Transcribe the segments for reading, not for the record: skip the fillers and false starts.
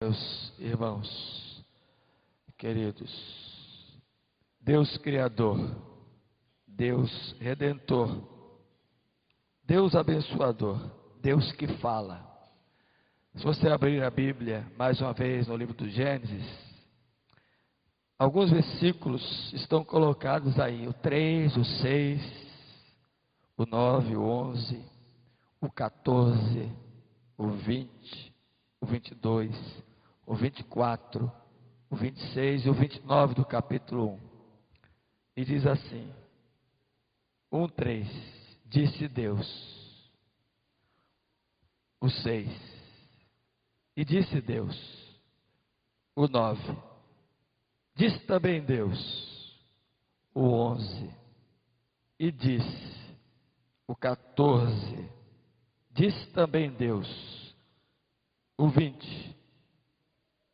meus irmãos queridos. Deus Criador, Deus Redentor, Deus Abençoador, Deus que fala. Se você abrir a Bíblia, mais uma vez, no livro do Gênesis, alguns versículos estão colocados aí, o 3, o 6, o 9, o 11, o 14, o 20, o 22, o 24, o 26 e o 29 do capítulo 1. E diz assim, 1:3, disse Deus. O 6, e disse Deus. O 9, disse também Deus. O 11, e disse. O 14, disse também Deus. O 20,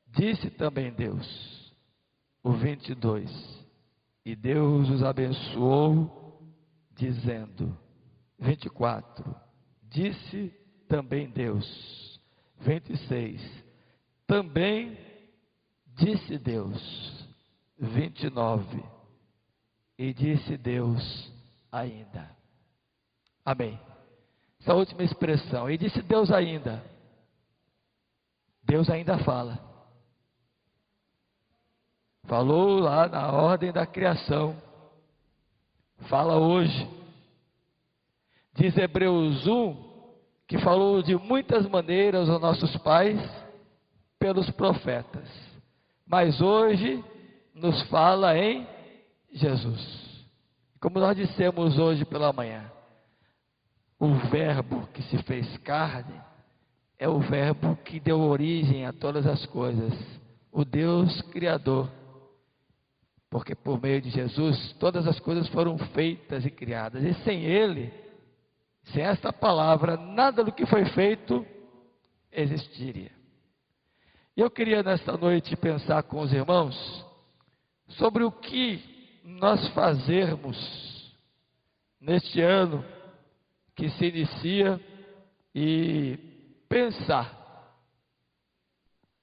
disse também Deus. O 22, e Deus os abençoou, dizendo. 24, disse também Deus. 26, também disse Deus. 29, e disse Deus ainda. Amém. Essa última expressão, e disse Deus ainda. Deus ainda fala. Falou lá na ordem da criação. Fala hoje. Diz Hebreus 1, que falou de muitas maneiras aos nossos pais, pelos profetas. Mas hoje, nos fala em Jesus. Como nós dissemos hoje pela manhã, o verbo que se fez carne, é o verbo que deu origem a todas as coisas. O Deus Criador. Porque por meio de Jesus, todas as coisas foram feitas e criadas. E sem Ele, sem esta palavra, nada do que foi feito existiria. E eu queria nesta noite pensar com os irmãos sobre o que nós fazermos neste ano que se inicia e pensar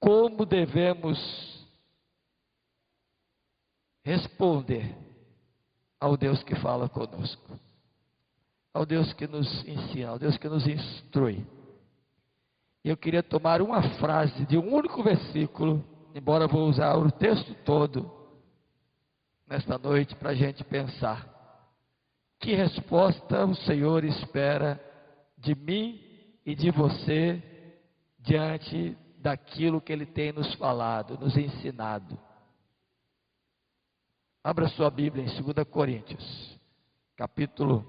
como devemos responder ao Deus que fala conosco, ao Deus que nos ensina, ao Deus que nos instrui. E eu queria tomar uma frase de um único versículo, embora vou usar o texto todo nesta noite para a gente pensar. Que resposta o Senhor espera de mim e de você diante daquilo que Ele tem nos falado, nos ensinado? Abra sua Bíblia em 2 Coríntios, capítulo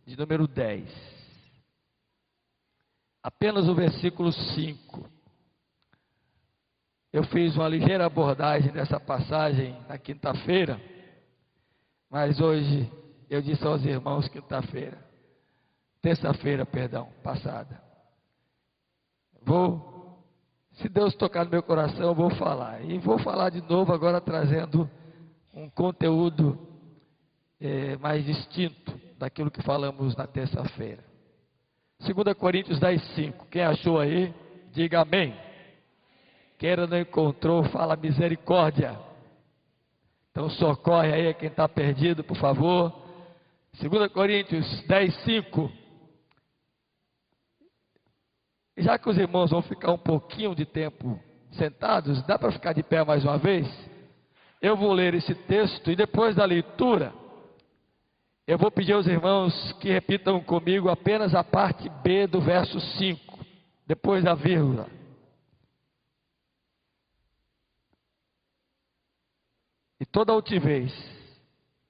de número 10. Apenas o versículo 5. Eu fiz uma ligeira abordagem dessa passagem na quinta-feira, mas hoje eu disse aos irmãos terça-feira, passada. Se Deus tocar no meu coração, eu vou falar. E vou falar de novo agora trazendo um conteúdo mais distinto daquilo que falamos na terça-feira. 2 Coríntios 10:5. Quem achou aí, diga amém. Quem ainda não encontrou, fala misericórdia. Então socorre aí quem está perdido, por favor. 2 Coríntios 10:5. Já que os irmãos vão ficar um pouquinho de tempo sentados, dá para ficar de pé mais uma vez? Eu vou ler esse texto e depois da leitura, eu vou pedir aos irmãos que repitam comigo apenas a parte B do verso 5, depois da vírgula. E toda altivez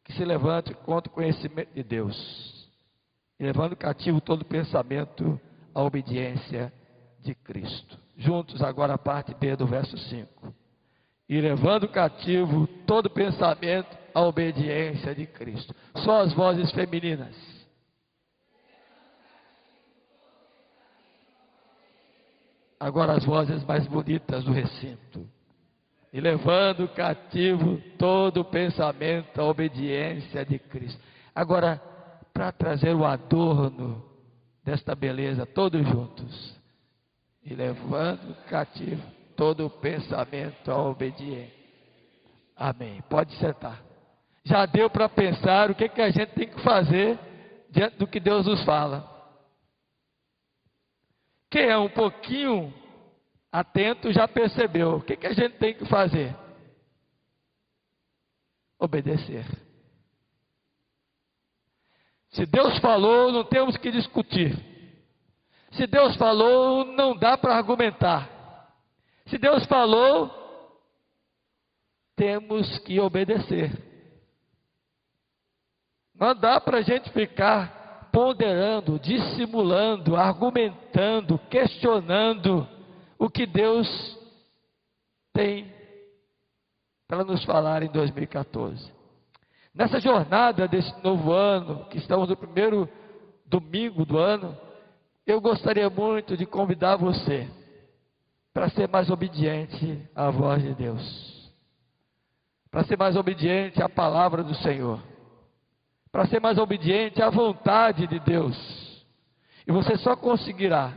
que se levante contra o conhecimento de Deus, e levando cativo todo pensamento à obediência de Cristo. Juntos agora a parte B do verso 5. E levando cativo todo pensamento à obediência de Cristo. Só as vozes femininas. Agora as vozes mais bonitas do recinto. E levando cativo todo pensamento à obediência de Cristo. Agora, para trazer o adorno desta beleza, todos juntos. E levando cativo todo pensamento à obediência. Amém. Pode sentar. Já deu para pensar o que a gente tem que fazer diante do que Deus nos fala. Quem é um pouquinho atento já percebeu o que a gente tem que fazer. Obedecer. Se Deus falou, não temos que discutir. Se Deus falou, não dá para argumentar. Se Deus falou, temos que obedecer. Não dá para a gente ficar ponderando, dissimulando, argumentando, questionando o que Deus tem para nos falar em 2014. Nessa jornada desse novo ano, que estamos no primeiro domingo do ano, eu gostaria muito de convidar você para ser mais obediente à voz de Deus, para ser mais obediente à palavra do Senhor, para ser mais obediente à vontade de Deus. E você só conseguirá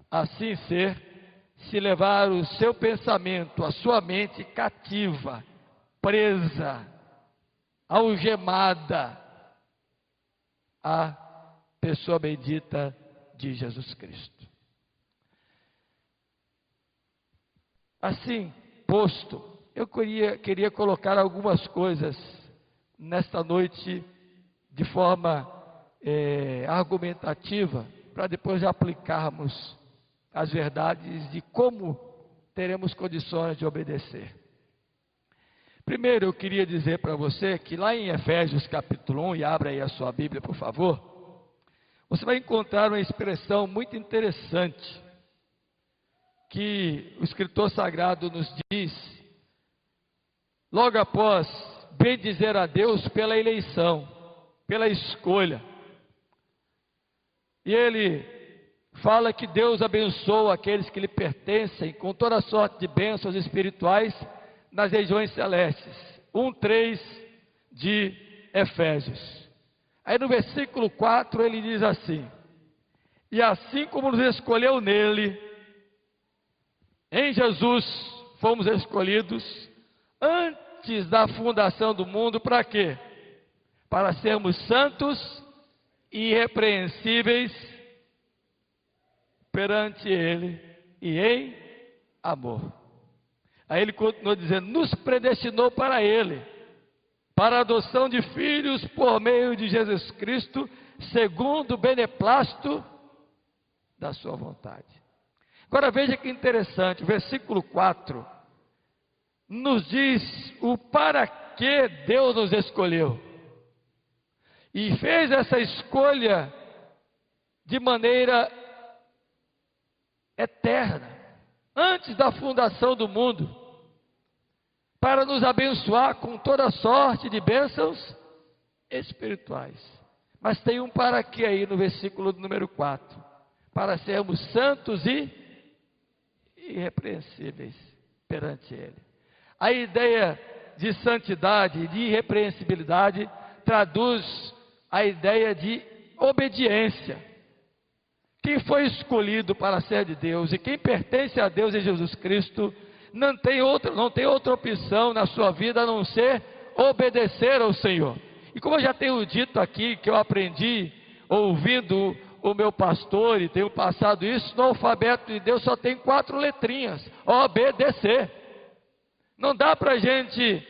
assim ser, se levar o seu pensamento, a sua mente cativa, presa, algemada à pessoa bendita de Jesus Cristo. Assim posto, eu queria colocar algumas coisas nesta noite de forma argumentativa, para depois aplicarmos as verdades de como teremos condições de obedecer. Primeiro eu queria dizer para você que lá em Efésios capítulo 1, e abra aí a sua Bíblia por favor, você vai encontrar uma expressão muito interessante, que o escritor sagrado nos diz, logo após bendizer a Deus pela eleição, pela escolha. E ele fala que Deus abençoa aqueles que lhe pertencem com toda sorte de bênçãos espirituais nas regiões celestes. 1:3 de Efésios. Aí no versículo 4 ele diz assim: e assim como nos escolheu nele, em Jesus fomos escolhidos antes da fundação do mundo, para quê? Para sermos santos e irrepreensíveis perante Ele e em amor. Aí ele continua dizendo: nos predestinou para Ele, para a adoção de filhos por meio de Jesus Cristo, segundo o beneplácito da sua vontade. Agora veja que interessante, o versículo 4 nos diz o para que Deus nos escolheu. E fez essa escolha de maneira eterna, antes da fundação do mundo, para nos abençoar com toda sorte de bênçãos espirituais. Mas tem um para que aí no versículo número 4, para sermos santos e irrepreensíveis perante Ele. A ideia de santidade e de irrepreensibilidade traduz a ideia de obediência. Quem foi escolhido para ser de Deus e quem pertence a Deus em Jesus Cristo não tem outra opção na sua vida a não ser obedecer ao Senhor. E como eu já tenho dito aqui, que eu aprendi ouvindo o meu pastor e tenho passado isso, no alfabeto de Deus só tem 4 letrinhas: obedecer. Não dá para a gente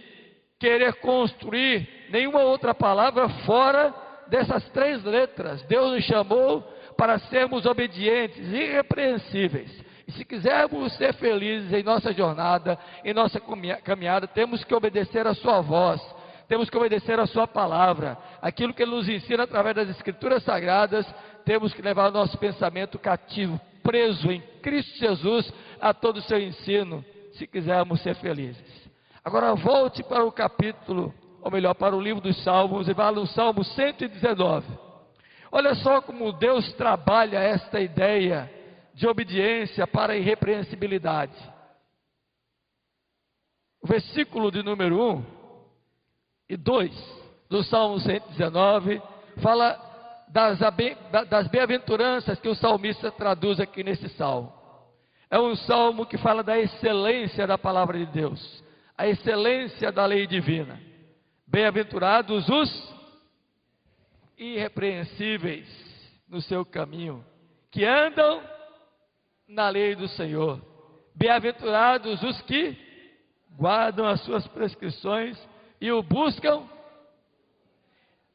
querer construir nenhuma outra palavra fora dessas 3 letras. Deus nos chamou para sermos obedientes, irrepreensíveis. E se quisermos ser felizes em nossa jornada, em nossa caminhada, temos que obedecer a sua voz, temos que obedecer a sua palavra. Aquilo que Ele nos ensina através das Escrituras Sagradas, temos que levar o nosso pensamento cativo, preso em Cristo Jesus, a todo o seu ensino, se quisermos ser felizes. Agora volte para o capítulo, ou melhor, para o livro dos Salmos, e vá no Salmo 119. Olha só como Deus trabalha esta ideia de obediência para a irrepreensibilidade. O versículo de número 1 e 2 do Salmo 119 fala das bem-aventuranças que o salmista traduz aqui nesse salmo. É um salmo que fala da excelência da palavra de Deus, a excelência da lei divina. Bem-aventurados os irrepreensíveis no seu caminho, que andam na lei do Senhor. Bem-aventurados os que guardam as suas prescrições e o buscam.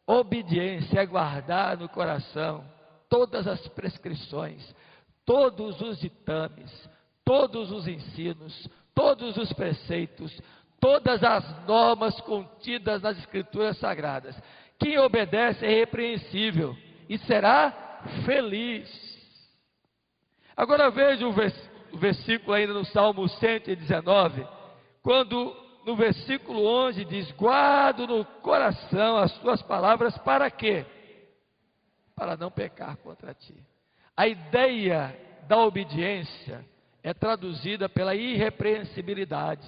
Obediência é guardar no coração todas as prescrições, todos os ditames, todos os ensinos, todos os preceitos, todas as normas contidas nas Escrituras Sagradas. Quem obedece é irrepreensível e será feliz. Agora veja o versículo ainda no Salmo 119, quando no versículo 11 diz: guardo no coração as tuas palavras, para quê? Para não pecar contra ti. A ideia da obediência é traduzida pela irrepreensibilidade,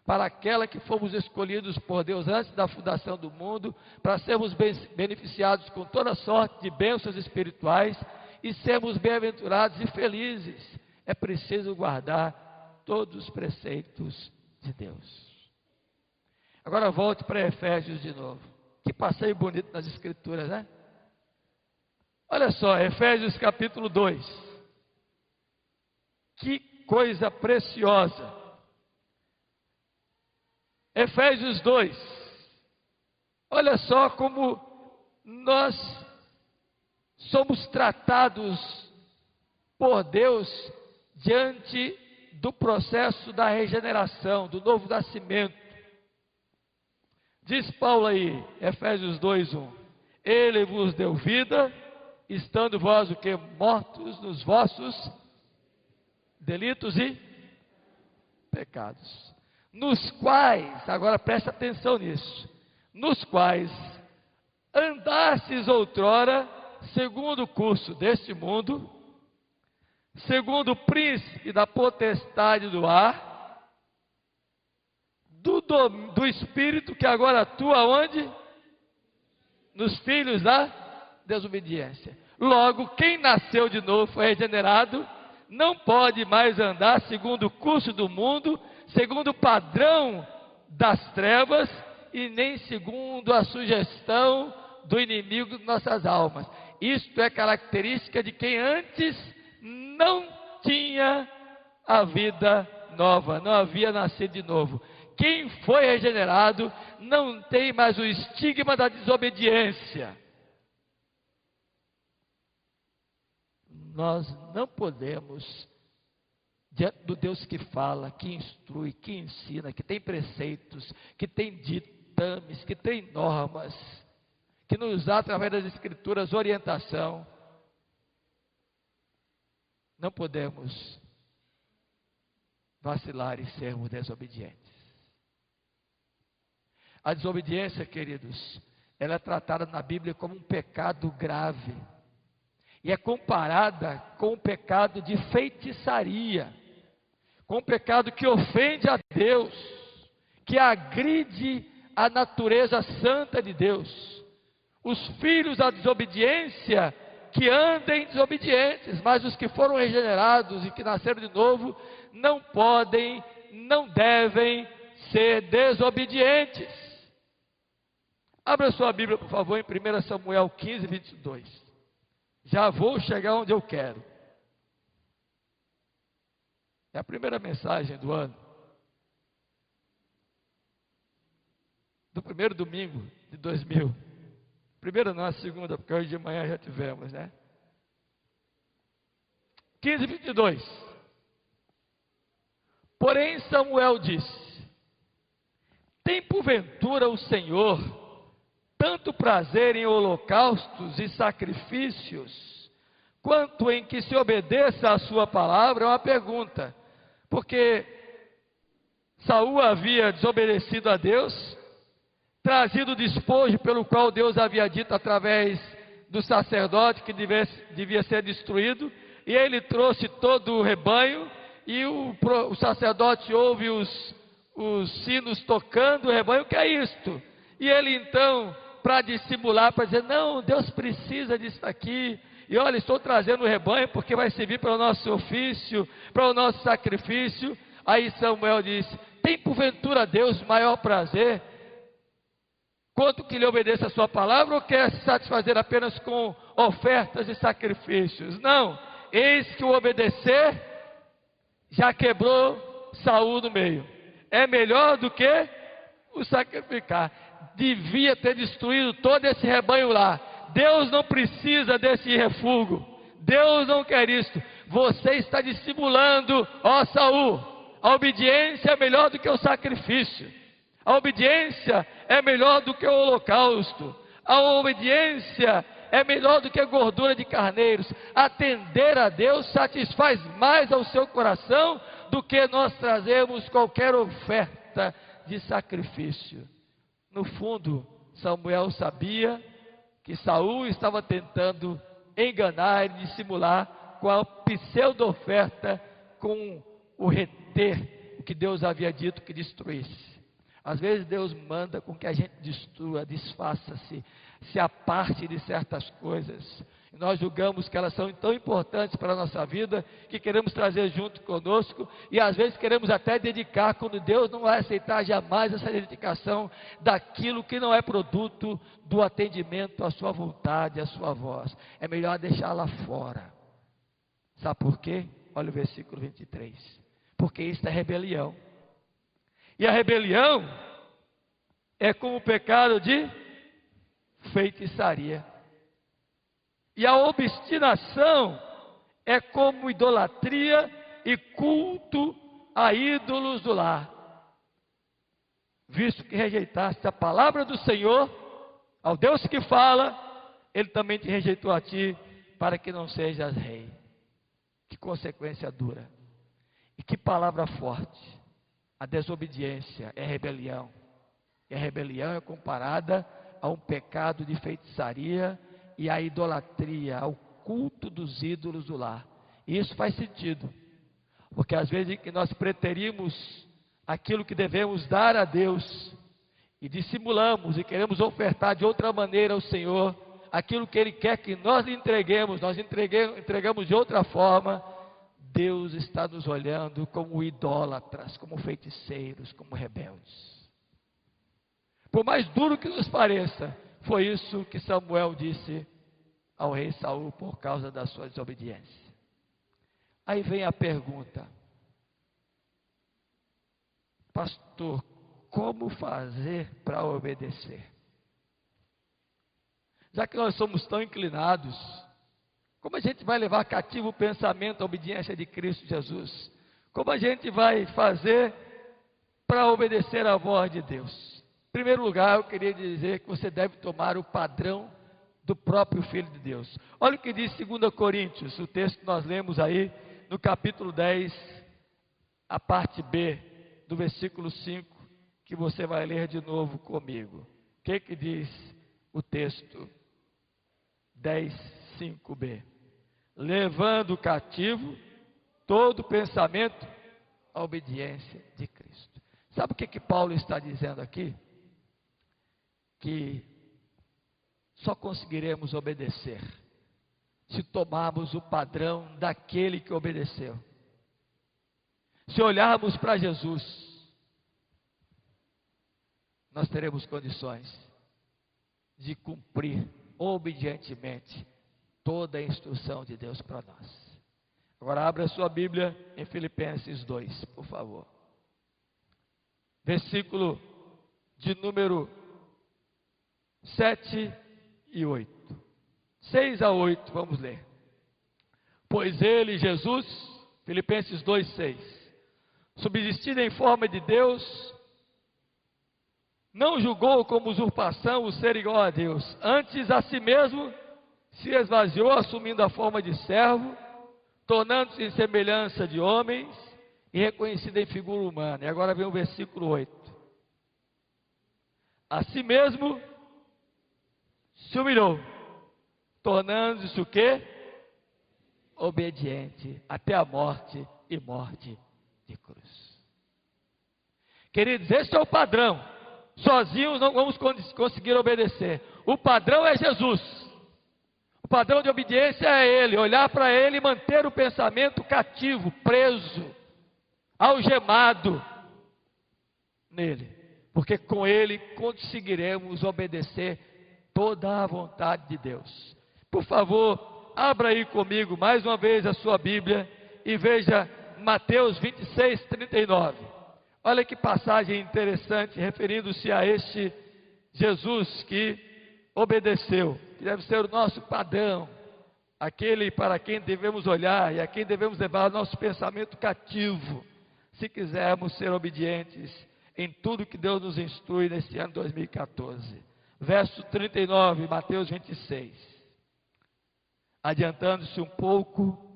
para aquela que fomos escolhidos por Deus antes da fundação do mundo, para sermos beneficiados com toda sorte de bênçãos espirituais e sermos bem-aventurados e felizes. É preciso guardar todos os preceitos de Deus. Agora volte para Efésios de novo. Que passeio bonito nas Escrituras, né? Olha só, Efésios capítulo 2. Que coisa preciosa. Efésios 2. Olha só como nós somos tratados por Deus diante do processo da regeneração, do novo nascimento. Diz Paulo aí, Efésios 2:1: Ele vos deu vida, estando vós o que? Mortos nos vossos delitos e pecados, nos quais, agora presta atenção nisso, nos quais andastes outrora, segundo o curso deste mundo, segundo o príncipe da potestade do ar, do espírito que agora atua onde? Nos filhos da desobediência. Logo, quem nasceu de novo, foi regenerado, não pode mais andar segundo o curso do mundo, segundo o padrão das trevas, e nem segundo a sugestão do inimigo de nossas almas. Isto é característica de quem antes não tinha a vida nova, não havia nascido de novo. Quem foi regenerado não tem mais o estigma da desobediência. Nós não podemos, diante do Deus que fala, que instrui, que ensina, que tem preceitos, que tem ditames, que tem normas, que nos dá através das Escrituras orientação, não podemos vacilar e sermos desobedientes. A desobediência, queridos, ela é tratada na Bíblia como um pecado grave. E é comparada com o pecado de feitiçaria, com o pecado que ofende a Deus, que agride a natureza santa de Deus. Os filhos da desobediência que andem desobedientes, mas os que foram regenerados e que nasceram de novo, não podem, não devem ser desobedientes. Abra sua Bíblia, por favor, em 1 Samuel 15, 22. Já vou chegar onde eu quero. É a primeira mensagem do ano. Do primeiro domingo de 2000. Primeira não, a segunda, porque hoje de manhã já tivemos, né? 15, 22. Porém Samuel disse: tem porventura o Senhor tanto prazer em holocaustos e sacrifícios, quanto em que se obedeça a sua palavra? É uma pergunta, porque Saul havia desobedecido a Deus, trazido o despojo pelo qual Deus havia dito através do sacerdote que devia ser destruído, e ele trouxe todo o rebanho, e o sacerdote ouve os sinos tocando, o rebanho: o que é isto? E ele então, para dissimular, para dizer: não, Deus precisa disso aqui, e olha, estou trazendo o rebanho porque vai servir para o nosso ofício, para o nosso sacrifício. Aí Samuel disse: tem porventura Deus maior prazer quanto que lhe obedeça a sua palavra, ou quer se satisfazer apenas com ofertas e sacrifícios? Não, eis que o obedecer já quebrou Saul no meio. É melhor do que o sacrificar. Devia ter destruído todo esse rebanho lá. Deus não precisa desse refúgio. Deus não quer isto. Você está dissimulando, ó Saul. A obediência é melhor do que o sacrifício. A obediência é melhor do que o holocausto. A obediência é melhor do que a gordura de carneiros. Atender a Deus satisfaz mais ao seu coração do que nós trazermos qualquer oferta de sacrifício. No fundo, Samuel sabia que Saul estava tentando enganar e dissimular com a pseudo-oferta, com o reter, o que Deus havia dito que destruísse. Às vezes Deus manda com que a gente destrua, desfaça-se, se aparte de certas coisas. E nós julgamos que elas são tão importantes para a nossa vida, que queremos trazer junto conosco, e às vezes queremos até dedicar, quando Deus não vai aceitar jamais essa dedicação daquilo que não é produto do atendimento à sua vontade, à sua voz. É melhor deixá-la fora. Sabe por quê? Olha o versículo 23. Porque isso é rebelião. E a rebelião é como o pecado de feitiçaria. E a obstinação é como idolatria e culto a ídolos do lar. Visto que rejeitaste a palavra do Senhor, ao Deus que fala, Ele também te rejeitou a ti, para que não sejas rei. Que consequência dura. E que palavra forte. A desobediência é rebelião. E a rebelião é comparada a um pecado de feitiçaria e à idolatria, ao culto dos ídolos do lar. E isso faz sentido, porque às vezes que nós preterimos aquilo que devemos dar a Deus e dissimulamos e queremos ofertar de outra maneira ao Senhor aquilo que Ele quer que nós lhe entreguemos, nós entregamos de outra forma. Deus está nos olhando como idólatras, como feiticeiros, como rebeldes. Por mais duro que nos pareça, foi isso que Samuel disse ao rei Saul por causa da sua desobediência. Aí vem a pergunta: pastor, como fazer para obedecer? Já que nós somos tão inclinados, como a gente vai levar cativo o pensamento à obediência de Cristo Jesus? Como a gente vai fazer para obedecer à voz de Deus? Em primeiro lugar, eu queria dizer que você deve tomar o padrão do próprio Filho de Deus. Olha o que diz 2 Coríntios, o texto que nós lemos aí, no capítulo 10, a parte B, do versículo 5, que você vai ler de novo comigo. O que diz o texto? 10, 5b. Levando cativo todo pensamento à obediência de Cristo. Sabe o que Paulo está dizendo aqui? Que só conseguiremos obedecer se tomarmos o padrão daquele que obedeceu. Se olharmos para Jesus, nós teremos condições de cumprir obedientemente toda a instrução de Deus para nós. Agora abra a sua Bíblia em Filipenses 2, por favor. Versículo de número 7 e 8. 6 a 8, vamos ler. Pois ele, Jesus, Filipenses 2, 6, subsistindo em forma de Deus, não julgou como usurpação o ser igual a Deus, antes a si mesmo se esvaziou, assumindo a forma de servo, tornando-se em semelhança de homens e reconhecido em figura humana. E agora vem o versículo 8. A si mesmo se humilhou, tornando-se o quê? Obediente até a morte e morte de cruz. Queridos, esse é o padrão. Sozinhos não vamos conseguir obedecer. O padrão é Jesus. O padrão de obediência é Ele, olhar para Ele e manter o pensamento cativo, preso, algemado nele, porque com Ele conseguiremos obedecer toda a vontade de Deus. Por favor, abra aí comigo mais uma vez a sua Bíblia e veja Mateus 26, 39. Olha que passagem interessante, referindo-se a este Jesus que obedeceu, que deve ser o nosso padrão, aquele para quem devemos olhar e a quem devemos levar o nosso pensamento cativo, se quisermos ser obedientes em tudo que Deus nos instrui neste ano 2014. Verso 39, Mateus 26. Adiantando-se um pouco,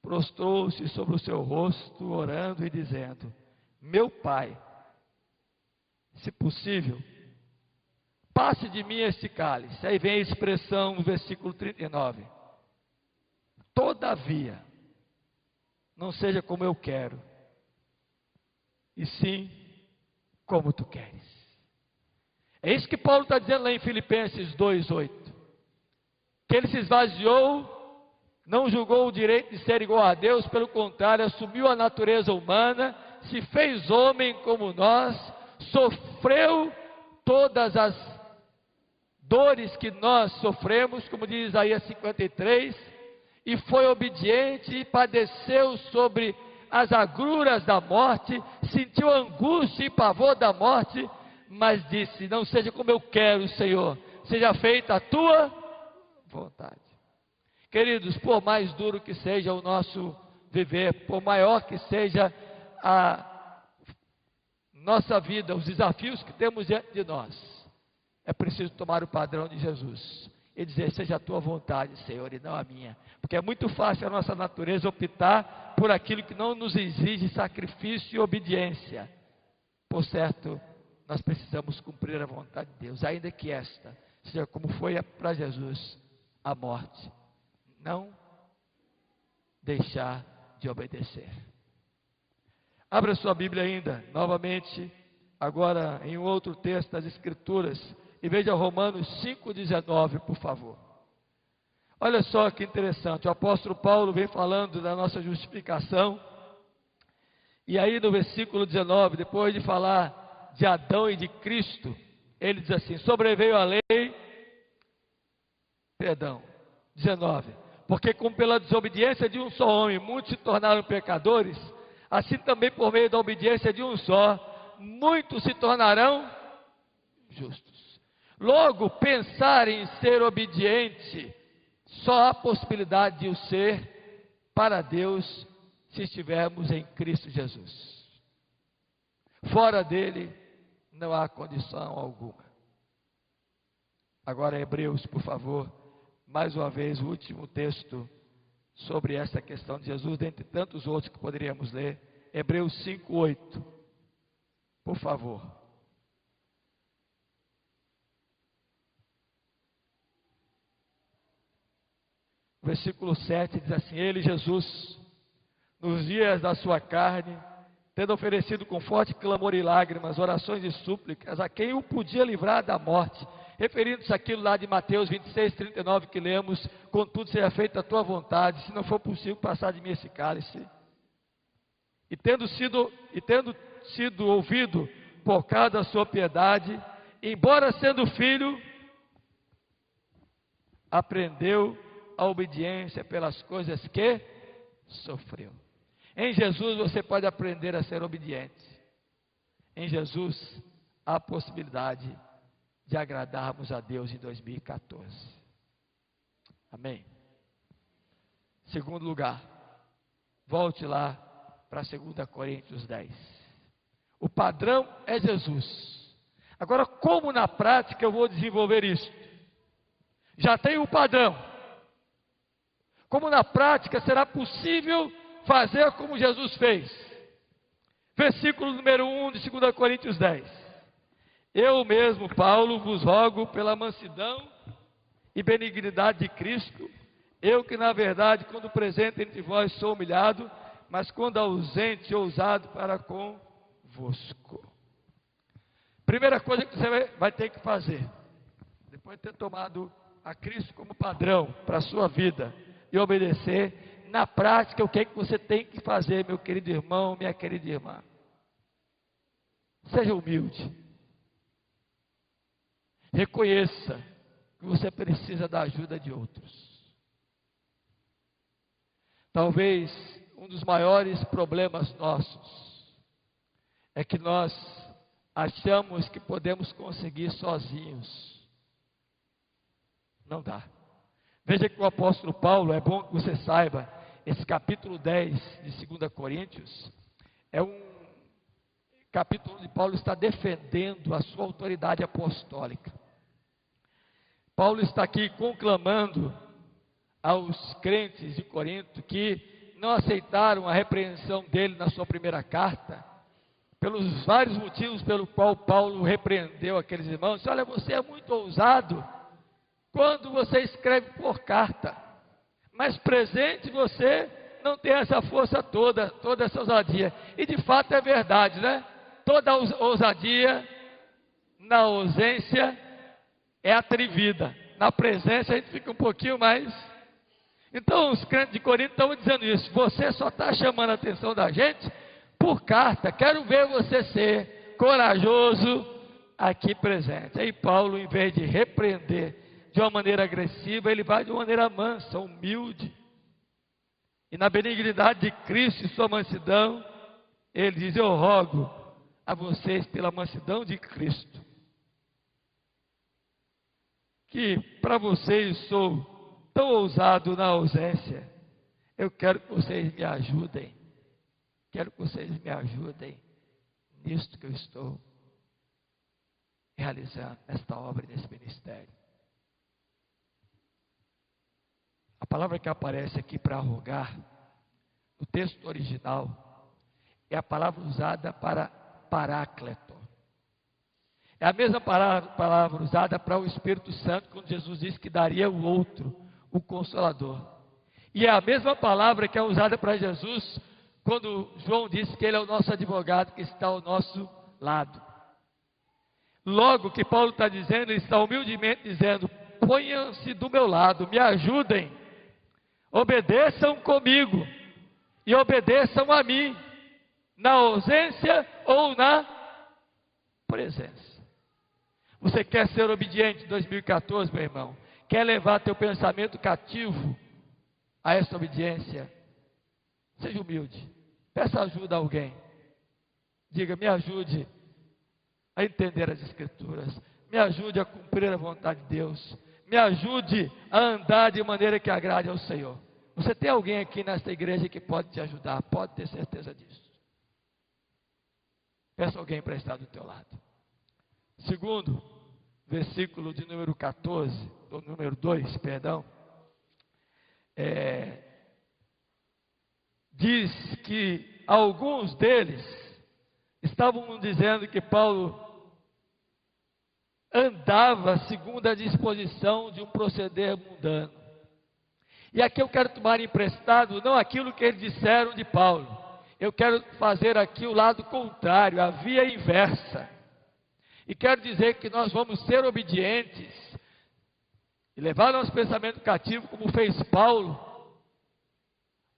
prostrou-se sobre o seu rosto, orando e dizendo: meu Pai, se possível, passe de mim este cálice. Aí vem a expressão no versículo 39. Todavia, não seja como eu quero, e sim como tu queres. É isso que Paulo está dizendo lá em Filipenses 2:8. Que ele se esvaziou, não julgou o direito de ser igual a Deus, pelo contrário, assumiu a natureza humana, se fez homem como nós, sofreu todas as dores que nós sofremos, como diz Isaías 53, e foi obediente e padeceu sobre as agruras da morte, sentiu angústia e pavor da morte, mas disse: não seja como eu quero, Senhor, seja feita a tua vontade. Queridos, por mais duro que seja o nosso viver, por maior que seja a nossa vida, os desafios que temos diante de nós, é preciso tomar o padrão de Jesus e dizer: seja a tua vontade, Senhor, e não a minha. Porque é muito fácil a nossa natureza optar por aquilo que não nos exige sacrifício e obediência. Por certo, nós precisamos cumprir a vontade de Deus, ainda que esta seja como foi para Jesus a morte. Não deixar de obedecer. Abra sua Bíblia ainda, novamente, agora em um outro texto das Escrituras, e veja Romanos 5,19, por favor. Olha só que interessante, o apóstolo Paulo vem falando da nossa justificação, e aí no versículo 19, depois de falar de Adão e de Cristo, ele diz assim: sobreveio a lei, 19, porque como pela desobediência de um só homem, muitos se tornaram pecadores, assim também por meio da obediência de um só, muitos se tornarão justos. Logo, pensar em ser obediente, só há possibilidade de o ser para Deus, se estivermos em Cristo Jesus. Fora dele, não há condição alguma. Agora, Hebreus, por favor, mais uma vez, o último texto sobre essa questão de Jesus, dentre tantos outros que poderíamos ler. Hebreus 5:8, por favor. Versículo 7 diz assim: ele, Jesus, nos dias da sua carne, tendo oferecido com forte clamor e lágrimas, orações e súplicas, a quem o podia livrar da morte, referindo-se àquilo lá de Mateus 26, 39 que lemos: contudo seja feita a tua vontade, se não for possível passar de mim esse cálice. E tendo sido ouvido por causa da sua piedade, embora sendo filho, aprendeu a obediência pelas coisas que sofreu. Em Jesus você pode aprender a ser obediente. Em Jesus há a possibilidade de agradarmos a Deus em 2014. Amém? Segundo lugar, volte lá para 2 Coríntios 10. O padrão é Jesus. Agora, como na prática eu vou desenvolver isso? Já tenho o padrão. Como na prática será possível fazer como Jesus fez? Versículo número 1 de 2 Coríntios 10. Eu mesmo, Paulo, vos rogo pela mansidão e benignidade de Cristo, eu que na verdade, quando presente entre vós, sou humilhado, mas quando ausente, ousado para convosco. Primeira coisa que você vai ter que fazer, depois de ter tomado a Cristo como padrão para a sua vida e obedecer, na prática, o que é que você tem que fazer, meu querido irmão, minha querida irmã? Seja humilde. Reconheça que você precisa da ajuda de outros. Talvez um dos maiores problemas nossos é que nós achamos que podemos conseguir sozinhos. Não dá. Veja que o apóstolo Paulo, é bom que você saiba, esse capítulo 10 de 2 Coríntios, é um capítulo onde Paulo está defendendo a sua autoridade apostólica. Paulo está aqui conclamando aos crentes de Corinto que não aceitaram a repreensão dele na sua primeira carta, pelos vários motivos pelo qual Paulo repreendeu aqueles irmãos. Disse: olha, você é muito ousado quando você escreve por carta, mas presente você não tem essa força toda essa ousadia. E de fato é verdade, né? Toda ousadia na ausência é atrevida, na presença a gente fica um pouquinho mais. Então os crentes de Corinto estão dizendo isso: você só está chamando a atenção da gente por carta, quero ver você ser corajoso aqui presente. Aí Paulo, em vez de repreender de uma maneira agressiva, ele vai de uma maneira mansa, humilde, e na benignidade de Cristo e sua mansidão, ele diz: eu rogo a vocês pela mansidão de Cristo, que para vocês sou tão ousado na ausência. Eu quero que vocês me ajudem. Quero que vocês me ajudem nisto que eu estou realizando, esta obra, nesse ministério. A palavra que aparece aqui para rogar, no texto original, é a palavra usada para paráclito. É a mesma palavra usada para o Espírito Santo, quando Jesus disse que daria o outro, o Consolador. E é a mesma palavra que é usada para Jesus, quando João disse que ele é o nosso advogado, que está ao nosso lado. Logo, o que Paulo está dizendo, ele está humildemente dizendo: ponham-se do meu lado, me ajudem, obedeçam comigo, e obedeçam a mim, na ausência ou na presença. Você quer ser obediente em 2014, meu irmão? Quer levar teu pensamento cativo a essa obediência? Seja humilde. Peça ajuda a alguém. Diga: me ajude a entender as Escrituras. Me ajude a cumprir a vontade de Deus. Me ajude a andar de maneira que agrade ao Senhor. Você tem alguém aqui nesta igreja que pode te ajudar. Pode ter certeza disso. Peça alguém para estar do teu lado. Segundo, versículo de número 14, ou número 2, perdão, diz que alguns deles estavam dizendo que Paulo andava segundo a disposição de um proceder mundano. E aqui eu quero tomar emprestado não aquilo que eles disseram de Paulo. Eu quero fazer aqui o lado contrário, a via inversa. E quero dizer que nós vamos ser obedientes e levar nosso pensamento cativo, como fez Paulo,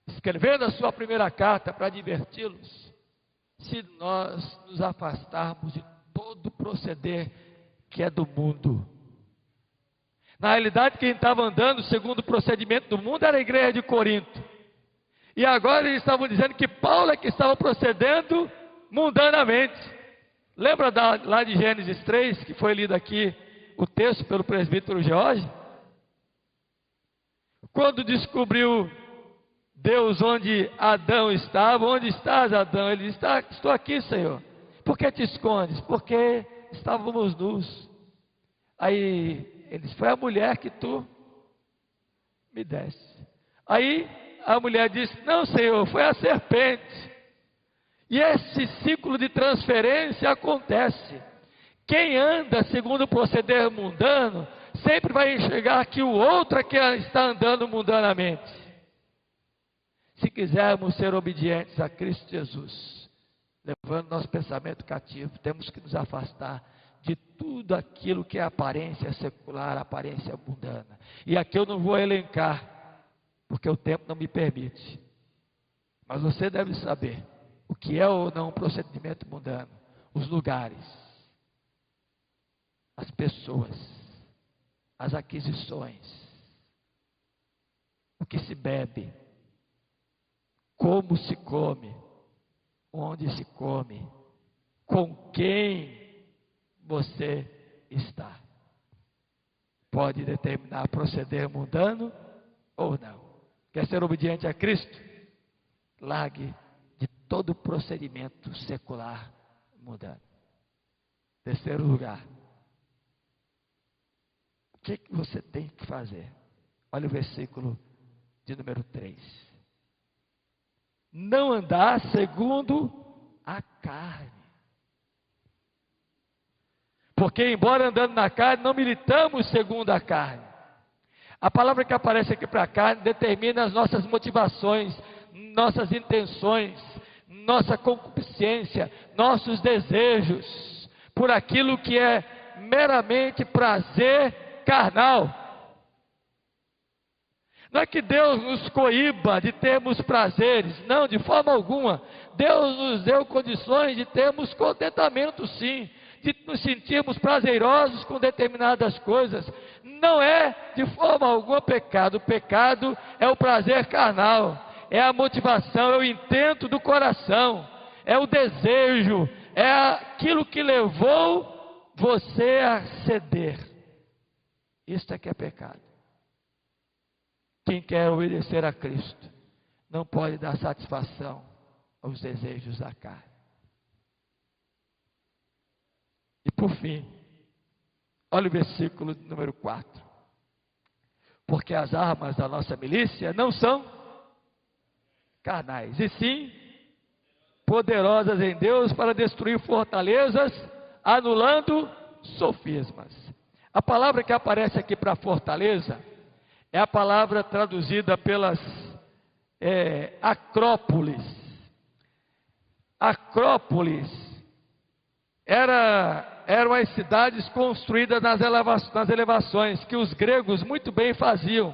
escrevendo a sua primeira carta para adverti-los, se nós nos afastarmos de todo proceder que é do mundo. Na realidade, quem estava andando segundo o procedimento do mundo era a igreja de Corinto. E agora eles estavam dizendo que Paulo é que estava procedendo mundanamente. Lembra lá de Gênesis 3, que foi lido aqui o texto pelo presbítero George? Quando descobriu Deus onde Adão estava: onde estás, Adão? Ele disse: estou aqui, Senhor. Por que te escondes? Porque estávamos nus. Aí ele disse: foi a mulher que tu me deste. Aí a mulher disse: não, Senhor, foi a serpente. E esse ciclo de transferência acontece. Quem anda segundo o proceder mundano sempre vai enxergar que o outro é que está andando mundanamente. Se quisermos ser obedientes a Cristo Jesus, levando nosso pensamento cativo, temos que nos afastar de tudo aquilo que é aparência secular, aparência mundana. E aqui eu não vou elencar, porque o tempo não me permite. Mas você deve saber o que é ou não um procedimento mundano, os lugares, as pessoas, as aquisições, o que se bebe, como se come, onde se come, com quem você está. Pode determinar proceder mundano ou não. Quer ser obediente a Cristo? Largue de todo procedimento secular mundano. Terceiro lugar. O que você tem que fazer? Olha o versículo de número 3. Não andar segundo a carne. Porque, embora andando na carne, não militamos segundo a carne. A palavra que aparece aqui para a carne determina as nossas motivações, nossas intenções, nossa concupiscência, nossos desejos, por aquilo que é meramente prazer carnal. Não é que Deus nos coíba de termos prazeres, não, de forma alguma. Deus nos deu condições de termos contentamento, sim, de nos sentirmos prazerosos com determinadas coisas. Não é de forma alguma pecado. O pecado é o prazer carnal, é a motivação, é o intento do coração, é o desejo, é aquilo que levou você a ceder. Isso é que é pecado. Quem quer obedecer a Cristo não pode dar satisfação aos desejos da carne. E por fim, olha o versículo número 4. Porque as armas da nossa milícia não são carnais, e sim poderosas em Deus para destruir fortalezas, anulando sofismas. A palavra que aparece aqui para fortaleza é a palavra traduzida pelas Acrópolis. Acrópolis eram as cidades construídas nas elevações, que os gregos muito bem faziam,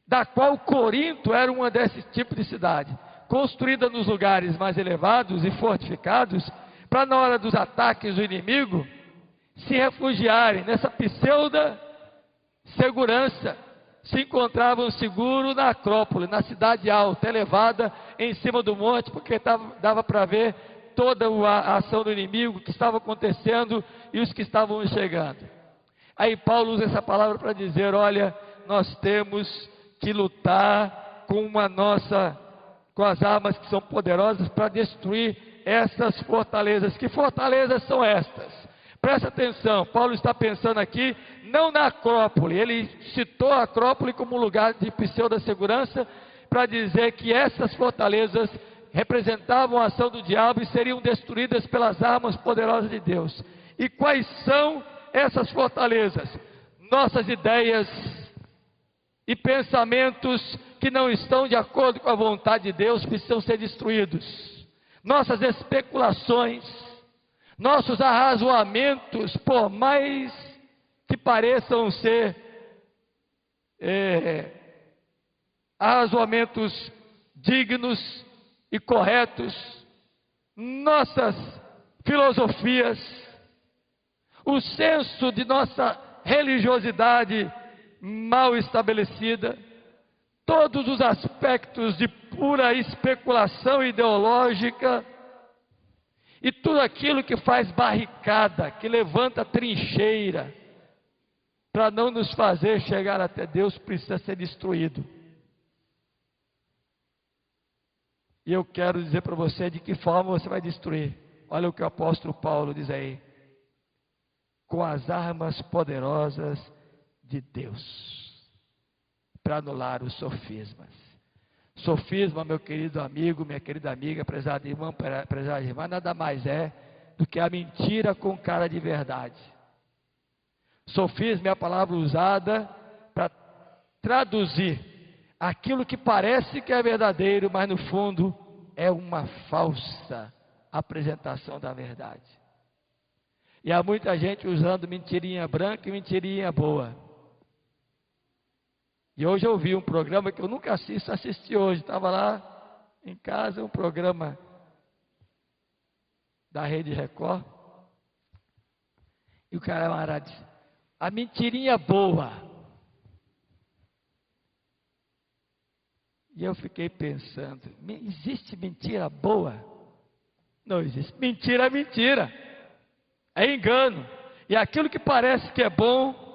da qual Corinto era uma desse tipo de cidade, construída nos lugares mais elevados e fortificados, para na hora dos ataques do inimigo, se refugiarem nessa pseudo segurança. Se encontravam seguros na Acrópole, na cidade alta, elevada, em cima do monte, porque dava para ver toda a ação do inimigo, o que estava acontecendo e os que estavam chegando. Aí Paulo usa essa palavra para dizer, olha, nós temos que lutar com as armas que são poderosas para destruir essas fortalezas. Que fortalezas são estas? Presta atenção, Paulo está pensando aqui não na Acrópole, ele citou a Acrópole como lugar de pseudo-segurança para dizer que essas fortalezas representavam a ação do diabo e seriam destruídas pelas armas poderosas de Deus. E quais são essas fortalezas? Nossas ideias e pensamentos que não estão de acordo com a vontade de Deus precisam ser destruídos. Nossas especulações, nossos arrazoamentos, por mais que pareçam ser arrazoamentos dignos e corretos, nossas filosofias, o senso de nossa religiosidade mal estabelecida, todos os aspectos de pura especulação ideológica e tudo aquilo que faz barricada, que levanta trincheira para não nos fazer chegar até Deus, precisa ser destruído. E eu quero dizer para você de que forma você vai destruir. Olha o que o apóstolo Paulo diz aí: com as armas poderosas de Deus, para anular os sofismas. Sofisma, meu querido amigo, minha querida amiga, prezado irmão, prezada irmã, nada mais é do que a mentira com cara de verdade. Sofisma é a palavra usada para traduzir aquilo que parece que é verdadeiro, mas no fundo é uma falsa apresentação da verdade. E há muita gente usando mentirinha branca e mentirinha boa. E hoje eu vi um programa que eu nunca assisti hoje. Estava lá em casa, um programa da Rede Record. E o cara disse, a mentirinha boa. E eu fiquei pensando, existe mentira boa? Não existe. Mentira é mentira. É engano. E aquilo que parece que é bom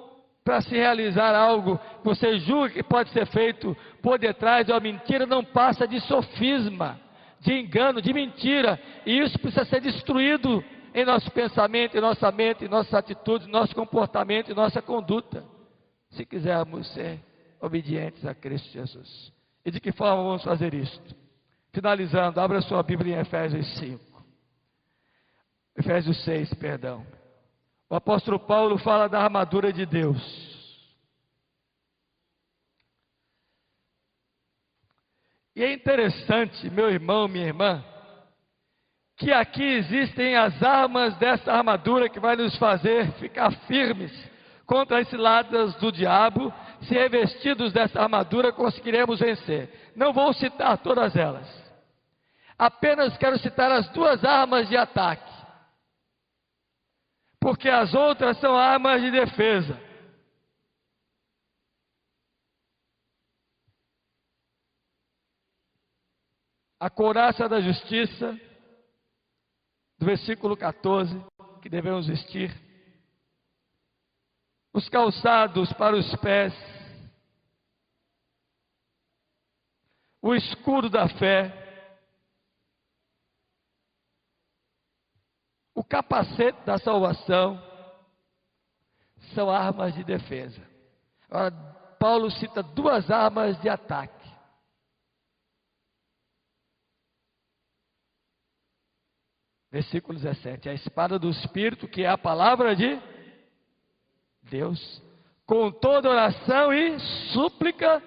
para se realizar algo, você julga que pode ser feito por detrás de uma mentira, não passa de sofisma, de engano, de mentira. E isso precisa ser destruído em nosso pensamento, em nossa mente, em nossas atitudes, em nosso comportamento, em nossa conduta, se quisermos ser obedientes a Cristo Jesus. E de que forma vamos fazer isto? Finalizando, abra sua Bíblia em Efésios 5. Efésios 6, perdão. O apóstolo Paulo fala da armadura de Deus. E é interessante, meu irmão, minha irmã, que aqui existem as armas dessa armadura que vai nos fazer ficar firmes contra as ciladas do diabo. Se revestidos dessa armadura conseguiremos vencer. Não vou citar todas elas. Apenas quero citar as duas armas de ataque. Porque as outras são armas de defesa. A couraça da justiça, do versículo 14, que devemos vestir. Os calçados para os pés. O escudo da fé. O capacete da salvação. São armas de defesa. Agora, Paulo cita duas armas de ataque. Versículo 17, a espada do Espírito, que é a palavra de Deus, com toda oração e súplica,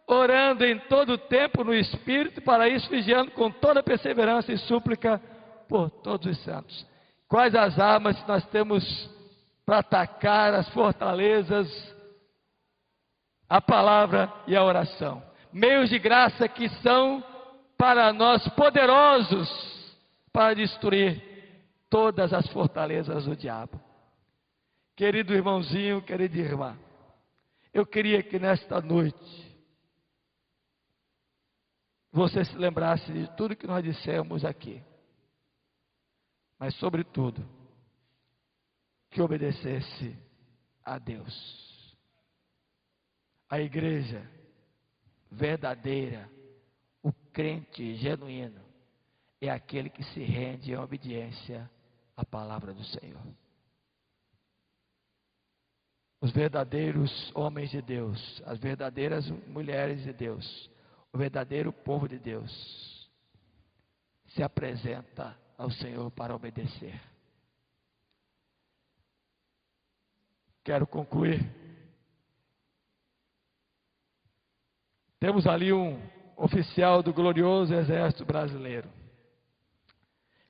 orando em todo o tempo no Espírito, para isso vigiando com toda perseverança e súplica por todos os santos. Quais as armas que nós temos para atacar as fortalezas? A palavra e a oração. Meios de graça que são para nós poderosos para destruir todas as fortalezas do diabo. Querido irmãozinho, querida irmã, eu queria que nesta noite você se lembrasse de tudo que nós dissemos aqui, mas sobretudo que obedecesse a Deus. A igreja verdadeira, o crente genuíno, é aquele que se rende em obediência à palavra do Senhor. Os verdadeiros homens de Deus, as verdadeiras mulheres de Deus, o verdadeiro povo de Deus, se apresenta ao Senhor para obedecer. Quero concluir. Temos ali um oficial do glorioso Exército Brasileiro.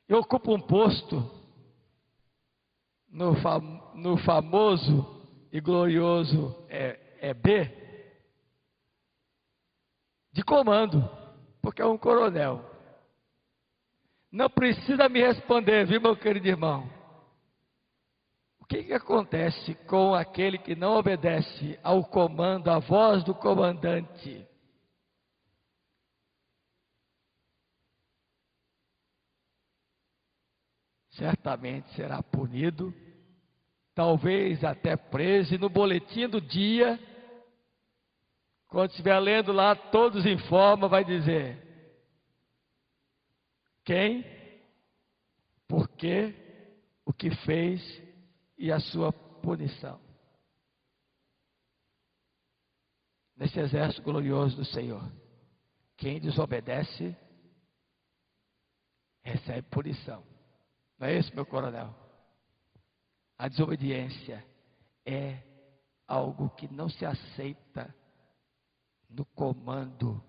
Eu ocupo um posto no famoso e glorioso EB de comando, porque é um coronel. Não precisa me responder, viu, meu querido irmão? O que acontece com aquele que não obedece ao comando, à voz do comandante? Certamente será punido, talvez até preso, e no boletim do dia, quando estiver lendo lá, todos informam, vai dizer quem, por quê, o que fez e a sua punição. Nesse exército glorioso do Senhor, quem desobedece, recebe punição. Não é isso, meu coronel? A desobediência é algo que não se aceita no comando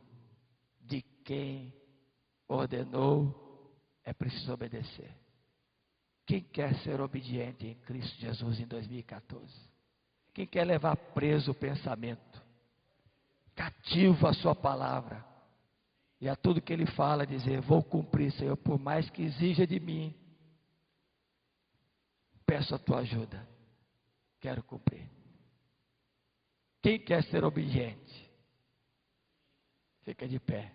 de quem ordenou, é preciso obedecer. Quem quer ser obediente em Cristo Jesus em 2014? Quem quer levar preso o pensamento, cativo a sua palavra, e a tudo que ele fala dizer: vou cumprir, Senhor, por mais que exija de mim, peço a tua ajuda, quero cumprir. Quem quer ser obediente? Fica de pé.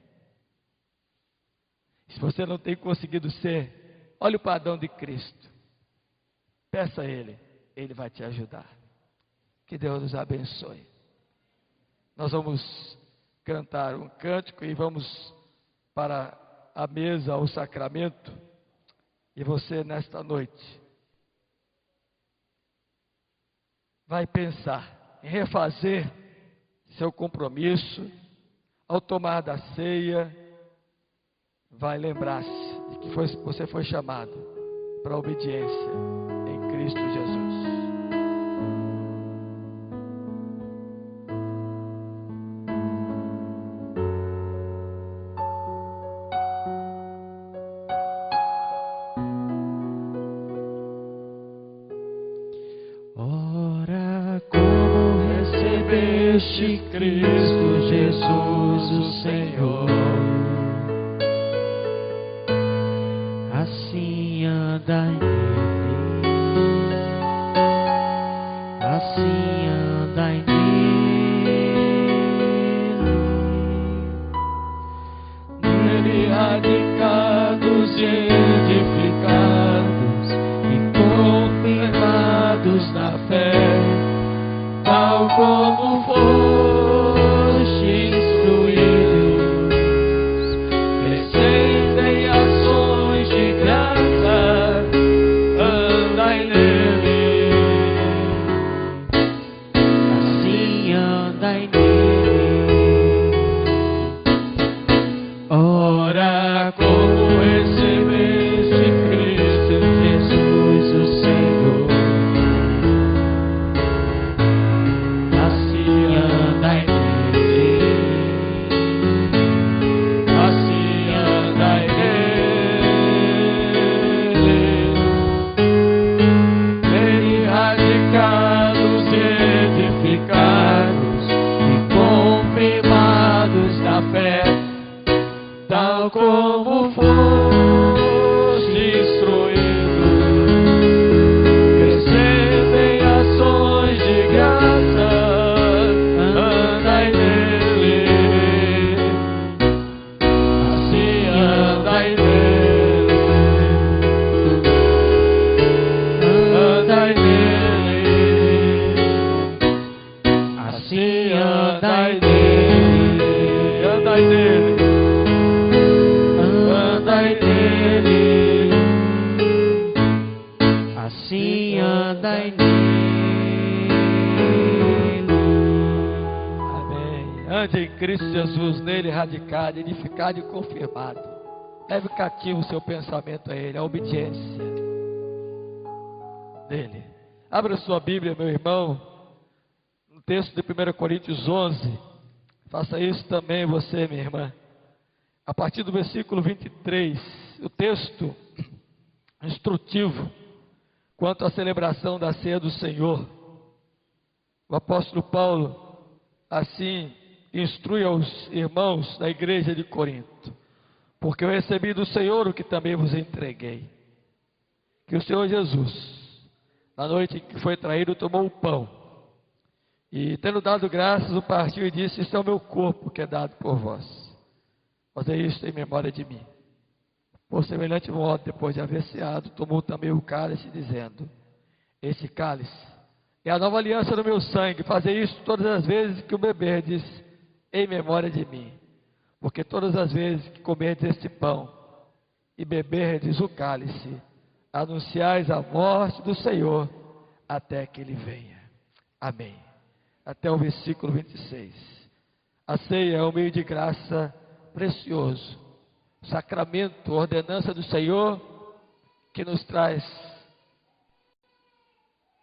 Se você não tem conseguido ser, olhe o padrão de Cristo. Peça a Ele, Ele vai te ajudar. Que Deus nos abençoe. Nós vamos cantar um cântico e vamos para a mesa, o sacramento. E você nesta noite vai pensar em refazer seu compromisso. Ao tomar da ceia, vai lembrar-se de que você foi chamado para a obediência em Cristo Jesus. Ora, como recebeste Cristo Jesus, o Senhor, assim andai nele, assim andai nele, radicados e edificados e confirmados na fé, tal como foste instruídos, crescendo em ações de graça, andai nele, assim andai nele. Ora, como recebeste Cristo Jesus, o Senhor, assim andai nele, assim andai nele, radicados e edificados e confirmados na fé, tal como foste instruído, crescendo em ações de graça, andai nele, assim andai nele, andai nele, assim andai nele, andai nele, andai nele, assim andai nele. Amém. Ande em Cristo Jesus, nele radicado, edificado e confirmado. Leve cativo o seu pensamento a Ele, a obediência dele. Abra sua Bíblia, meu irmão, no texto de 1 Coríntios 11. Faça isso também você, minha irmã. A partir do versículo 23, o texto instrutivo quanto à celebração da ceia do Senhor. O apóstolo Paulo assim instrui aos irmãos da igreja de Corinto: porque eu recebi do Senhor o que também vos entreguei, que o Senhor Jesus, na noite em que foi traído, tomou o pão e, tendo dado graças, o partiu e disse: este é o meu corpo que é dado por vós, fazei isto em memória de mim. Por semelhante modo, depois de haver ceado, tomou também o cálice, dizendo: este cálice é a nova aliança no meu sangue, fazei isto todas as vezes que o beberdes em memória de mim. Porque todas as vezes que comerdes este pão e beberdes o cálice, anunciais a morte do Senhor até que Ele venha. Amém. Até o versículo 26. A ceia é um meio de graça precioso, sacramento, ordenança do Senhor, que nos traz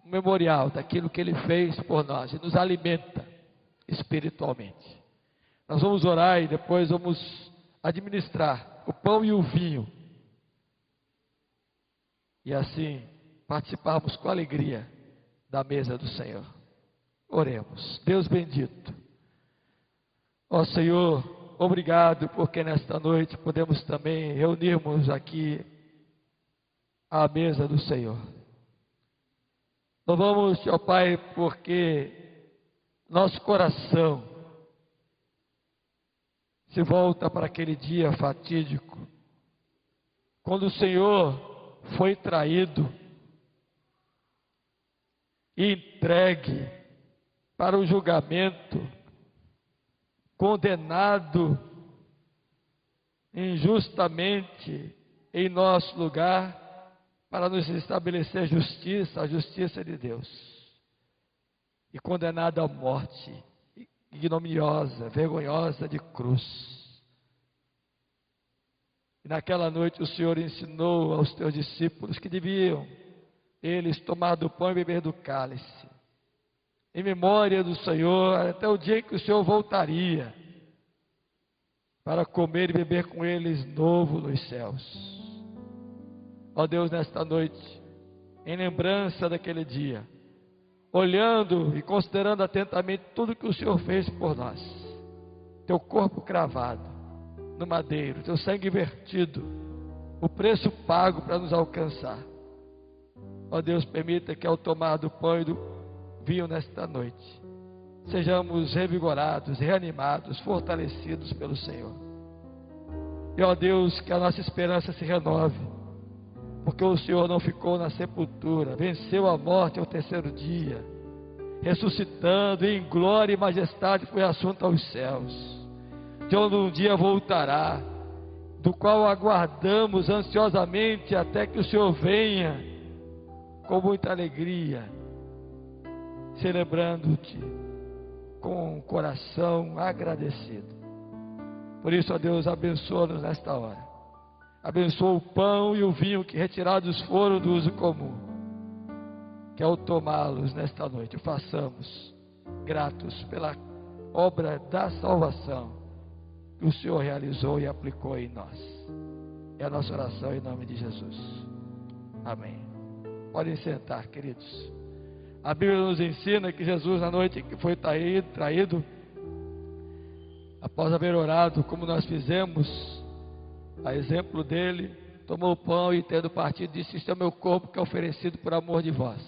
um memorial daquilo que Ele fez por nós e nos alimenta espiritualmente. Nós vamos orar e depois vamos administrar o pão e o vinho. e assim participarmos com alegria da mesa do Senhor. Oremos. Deus bendito, ó Senhor, obrigado porque nesta noite podemos também reunirmos aqui à mesa do Senhor. Louvamos-te, ó Pai, porque nosso coração se volta para aquele dia fatídico, quando o Senhor foi traído e entregue para o julgamento, condenado injustamente em nosso lugar, para nos estabelecer justiça, a justiça de Deus, e condenado à morte ignominiosa, vergonhosa de cruz. E naquela noite o Senhor ensinou aos teus discípulos que deviam eles tomar do pão e beber do cálice, em memória do Senhor, até o dia em que o Senhor voltaria, para comer e beber com eles novo nos céus. Ó Deus, nesta noite, em lembrança daquele dia, olhando e considerando atentamente tudo que o Senhor fez por nós, teu corpo cravado no madeiro, teu sangue vertido, o preço pago para nos alcançar. Ó Deus, permita que ao tomar do pão e do vinho nesta noite, sejamos revigorados, reanimados, fortalecidos pelo Senhor. E ó Deus, que a nossa esperança se renove, porque o Senhor não ficou na sepultura, venceu a morte ao terceiro dia, ressuscitando em glória e majestade foi assunto aos céus, de onde um dia voltará, do qual aguardamos ansiosamente até que o Senhor venha, com muita alegria, celebrando-te com um coração agradecido. Por isso, ó Deus, abençoa-nos nesta hora. Abençoa o pão e o vinho que retirados foram do uso comum, que ao tomá-los nesta noite, façamos gratos pela obra da salvação que o Senhor realizou e aplicou em nós. É a nossa oração em nome de Jesus. Amém. Podem sentar, queridos. A Bíblia nos ensina que Jesus, na noite que foi traído, após haver orado, como nós fizemos, a exemplo dele, tomou o pão e, tendo partido, disse: "Este é o meu corpo que é oferecido por amor de vós.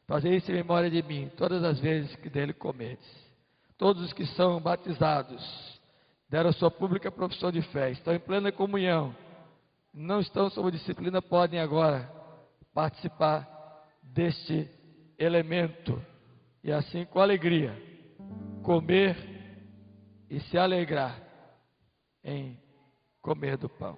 Fazei isso em memória de mim, todas as vezes que dele comerdes." Todos os que são batizados, deram sua pública profissão de fé, estão em plena comunhão, não estão sob disciplina, podem agora participar deste elemento, e assim com alegria, comer e se alegrar em comer do pão.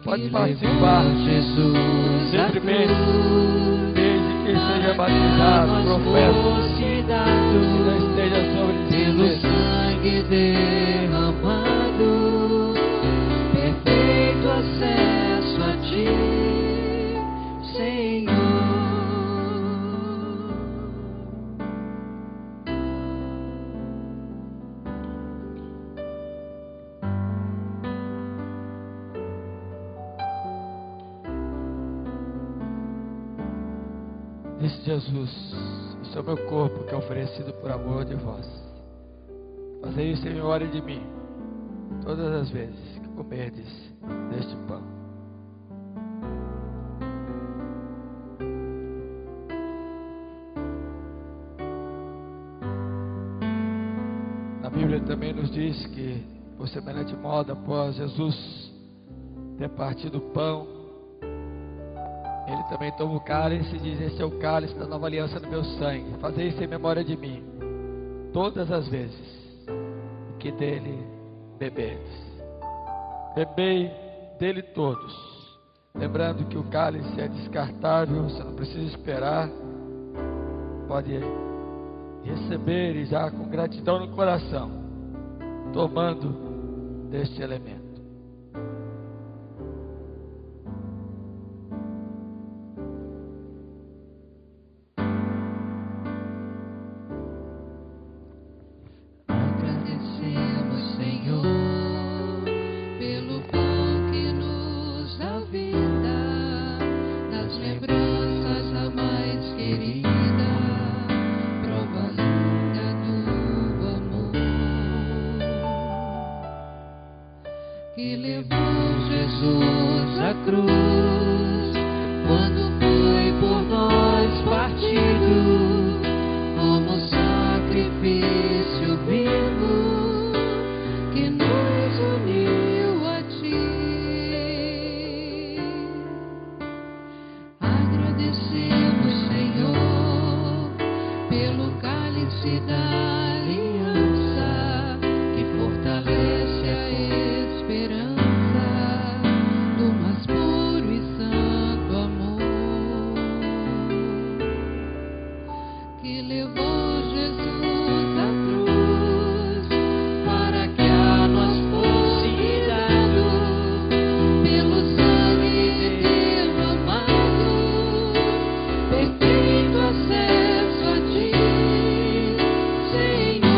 Pode participar, simplesmente, desde que seja batizado, profeta, e não esteja sobre pelo sangue derramado, perfeito acesso a Disse Jesus: este é o meu corpo que é oferecido por amor de vós. Fazei isso em memória de mim, todas as vezes que comerdes deste pão. A Bíblia também nos diz que, por semelhante modo, após Jesus ter partido o pão, Ele também toma o cálice e diz: este é o cálice da nova aliança no meu sangue. Fazei isso em memória de mim, todas as vezes que dele beberdes. Bebei dele todos, lembrando que o cálice é descartável, você não precisa esperar, pode receber e já com gratidão no coração, tomando deste elemento. Agradecemos, Senhor, pelo pão que nos dá vida, das lembranças a mais querida, prova linda do amor, que levou Jesus à cruz, quando foi por nós partido, como sacrifício vivo, que nos uniu a ti. Agradecemos, Senhor, pelo cálice da aliança, que fortalece a esperança do mais puro e santo amor, que levou Jesus à cruz, para que a nós fosse dado, pelo sangue derramado, perfeito acesso a ti, Senhor.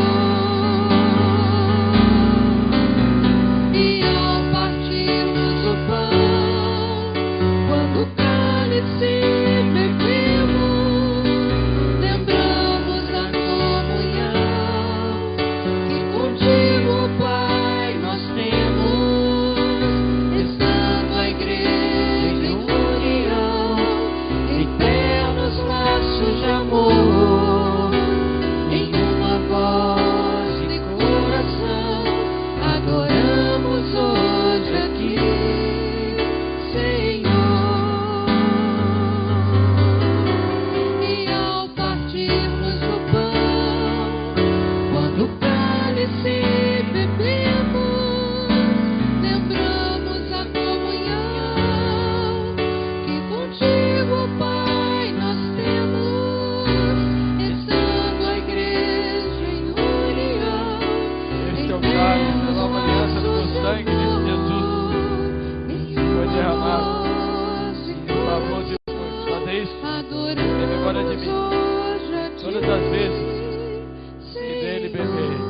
E ao partirmos o pão, quando o cálice bebemos, lembramos da comunhão que contigo, Pai, nós temos, estando a igreja em união, eternos laços de amor, em uma voz e coração, adoramos hoje aqui, Senhor. E ao partirmos o pão, quando o cálice bebemos, lembramos a comunhão que contigo, Pai, nós temos, estando a igreja em união. Este é o cálice da nova aliança do meu sangue, disse Jesus, que foi derramado em favor de muitos. Fazei isso em memória de mim, todas as vezes que dele beber.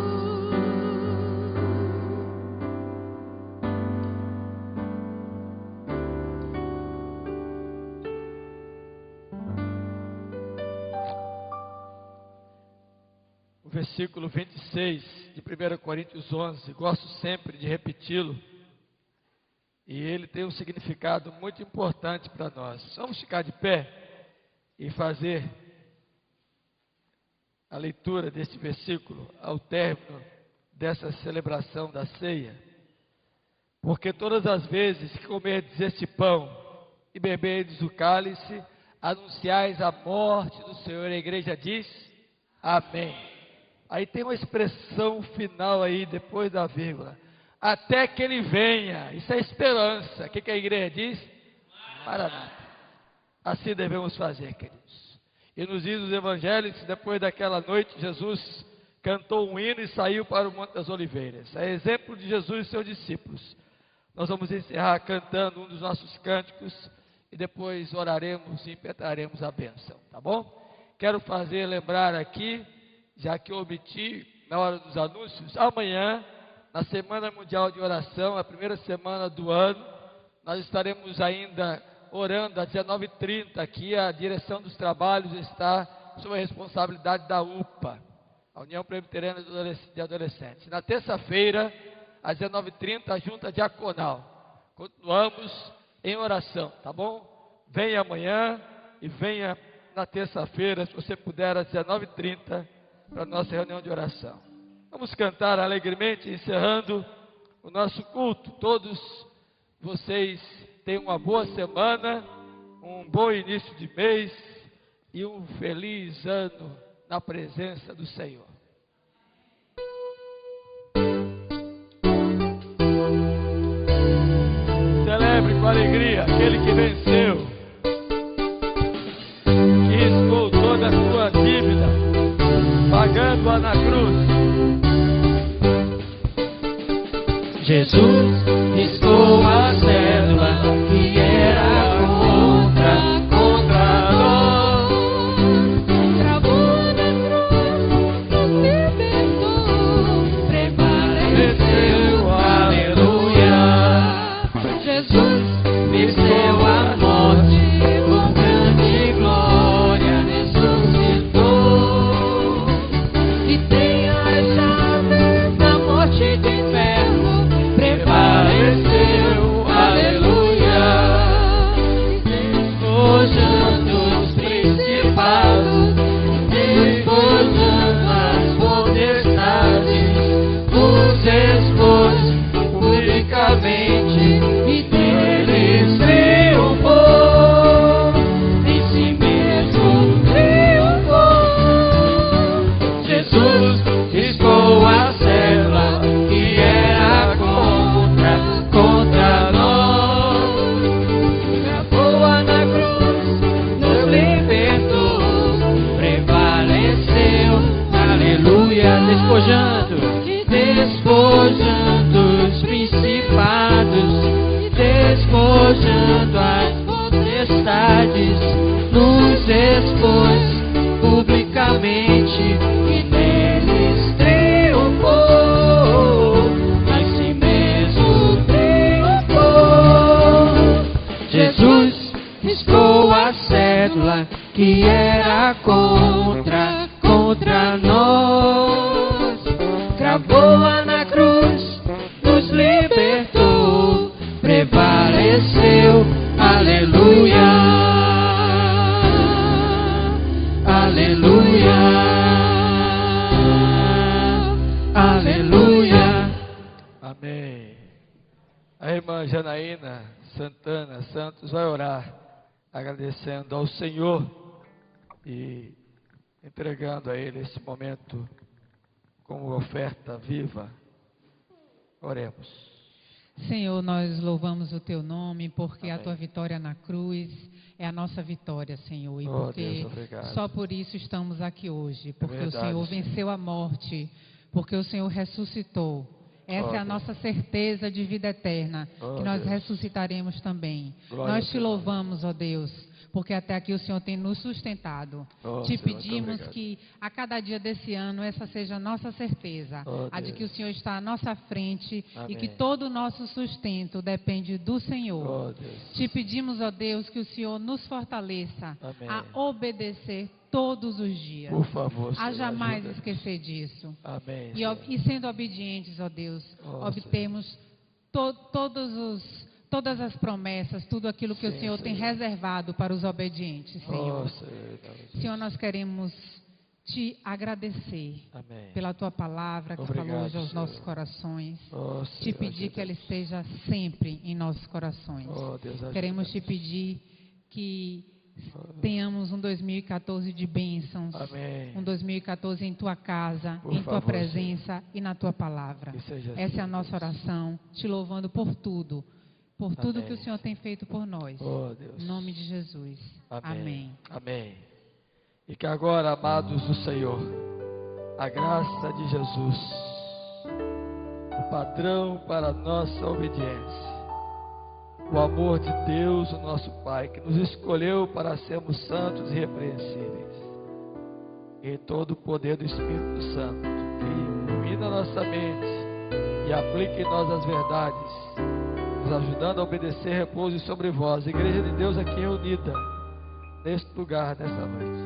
O versículo 26 de 1 Coríntios 11, gosto sempre de repeti-lo, e ele tem um significado muito importante para nós. Vamos ficar de pé e fazer a leitura deste versículo ao término dessa celebração da ceia, porque todas as vezes que comerdes este pão e beberdes o cálice, anunciais a morte do Senhor. A igreja diz amém. Aí tem uma expressão final aí, depois da vírgula, até que ele venha. Isso é esperança. O que a igreja diz? Maranata. Assim devemos fazer, queridos. E nos diz os evangelhos que depois daquela noite, Jesus cantou um hino e saiu para o Monte das Oliveiras. É exemplo de Jesus e seus discípulos. Nós vamos encerrar cantando um dos nossos cânticos e depois oraremos e impetraremos a bênção, tá bom? Quero fazer lembrar aqui, já que eu omiti na hora dos anúncios, amanhã, na Semana Mundial de Oração, a primeira semana do ano, nós estaremos ainda orando às 19h30. Aqui a direção dos trabalhos está sob a responsabilidade da UPA, a União Presbiteriana de Adolescentes. Na terça-feira, às 19h30, a junta diaconal. Continuamos em oração, tá bom? Venha amanhã e venha na terça-feira, se você puder, às 19h30, para a nossa reunião de oração. Vamos cantar alegremente, encerrando o nosso culto. Todos vocês tenham uma boa semana, um bom início de mês e um feliz ano na presença do Senhor. Celebre com alegria aquele que venceu, que riscou toda a sua dívida, pagando-a na cruz. Jesus riscou a cédula que era contra nós. Travou na cruz, nos libertou, prevaleceu, Aleluia. Jesus Venceu a morte com grande glória, ressuscitou. e tem as chaves da morte e do inferno, Prevaleceu, aleluia. Despojando os principados, despojando as potestades, os expôs publicamente e deles triunfou. Em si mesmo triunfou. Jesus riscou a cédula que era contra nós. Gravou-a na cruz, nos libertou, prevaleceu, aleluia. Despojando os principados, despojando as potestades, nos expôs publicamente e neles triunfou. Em si mesmo triunfou. Jesus riscou a cédula que era contra nós. Gravou-a na cruz, nos libertou, prevaleceu, aleluia. Aleluia. Aleluia. Amém. A irmã Janaína Santana Santos vai orar, agradecendo ao Senhor e entregando a Ele esse momento como oferta viva. Oremos. Senhor, nós louvamos o Teu nome, porque Amém. a Tua vitória na cruz é a nossa vitória, Senhor. E Oh, porque Deus, obrigado. só por isso estamos aqui hoje, porque o verdade, Senhor Senhor. venceu a morte, porque o Senhor ressuscitou. Essa Oh, é a Deus. nossa certeza de vida eterna, Oh, que nós Deus. ressuscitaremos também. Glória Nós ao te Teu nome. louvamos, ó Deus, porque até aqui o Senhor tem nos sustentado. Oh, te Senhor, muito pedimos obrigado. que a cada dia desse ano essa seja a nossa certeza, Oh, a de Deus. que o Senhor está à nossa frente Amém. e que todo o nosso sustento depende do Senhor. Oh, Deus. Te pedimos, ó Deus, que o Senhor nos fortaleça Amém. a obedecer todos os dias. Por favor, Senhor, A jamais ajuda-nos. esquecer disso. Amém. E, Senhor. e sendo obedientes, ó Deus, Oh, obtemos todas as promessas, tudo aquilo que Sim, o Senhor tem Senhor. reservado para os obedientes, Senhor. Oh, Senhor, em nome de Senhor, nós queremos te agradecer Amém. pela tua palavra que Obrigado, falou hoje aos Senhor. nossos corações. Oh, Te Senhor, pedir que ela ajuda-nos. esteja sempre em nossos corações. Oh, Deus, ajuda-nos. Queremos te pedir que tenhamos um 2014 de bênçãos. Amém. Um 2014 em tua casa, Por em tua favor, presença e na tua palavra. Que seja Essa assim, é a nossa Deus. oração, te louvando por tudo Amém. que o Senhor tem feito por nós. Oh, Deus. Em nome de Jesus. Amém. Amém. E que agora, amados do Senhor, a graça de Jesus, o padrão para a nossa obediência, o amor de Deus, o nosso Pai, que nos escolheu para sermos santos e irrepreensíveis, e todo o poder do Espírito Santo, que ilumina nossa mente e aplique em nós as verdades, nos ajudando a obedecer, repouse sobre vós. Igreja de Deus aqui reunida, neste lugar, nessa noite,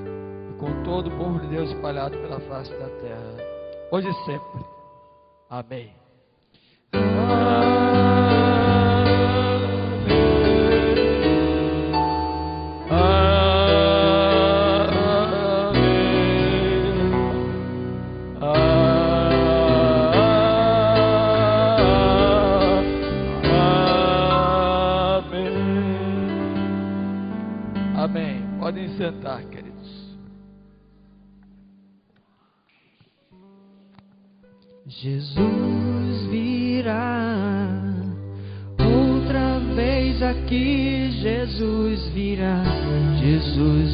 e com todo o povo de Deus espalhado pela face da terra, hoje e sempre. Amém. Amém. Podem sentar, queridos. Jesus virá outra vez aqui. Jesus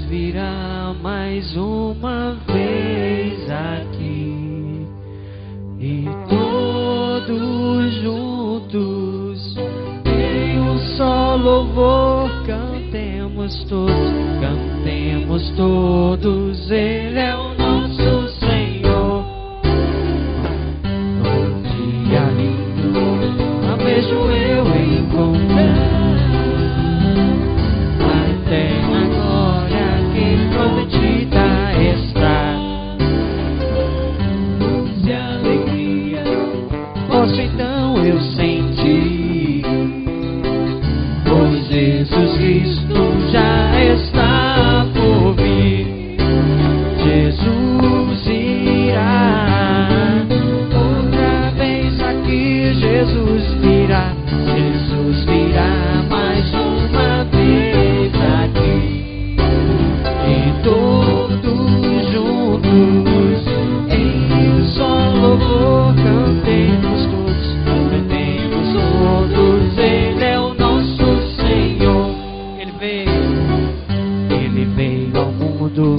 virá mais uma vez aqui. E todos juntos em um só louvor cantemos todos, Ele é o nosso Senhor. Um dia lindo, a vejo eu encontrar a eterna glória que prometida está. Se alegria posso então eu sentir, pois Jesus Cristo já está por vir. Jesus irá outra vez aqui. Jesus virá mais uma vez aqui. E todos juntos em um só louvor cantemos todos, Ele é o nosso Senhor. Ele veio ao mundo